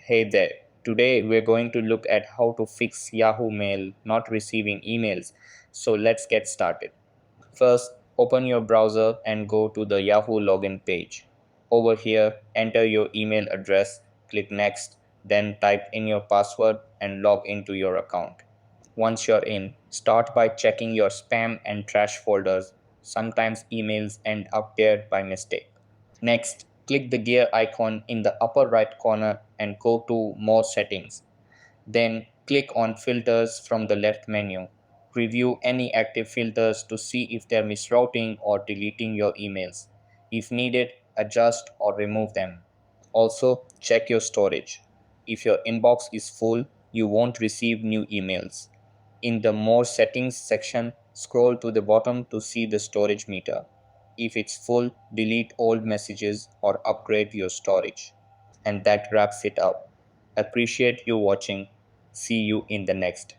Hey there. Today we're going to look at how to fix Yahoo Mail not receiving emails. So let's get started. First, open your browser and go to the Yahoo login page. Over here, enter your email address, click Next, then type in your password and log into your account. Once you're in, start by checking your spam and trash folders. Sometimes emails end up there by mistake. Next, click the gear icon in the upper right corner and go to More Settings. Then click on Filters from the left menu. Review any active filters to see if they're misrouting or deleting your emails. If needed, adjust or remove them. Also, check your storage. If your inbox is full, you won't receive new emails. In the More Settings section, scroll to the bottom to see the storage meter. If it's full, delete old messages or upgrade your storage. And that wraps it up. Appreciate you watching. See you in the next.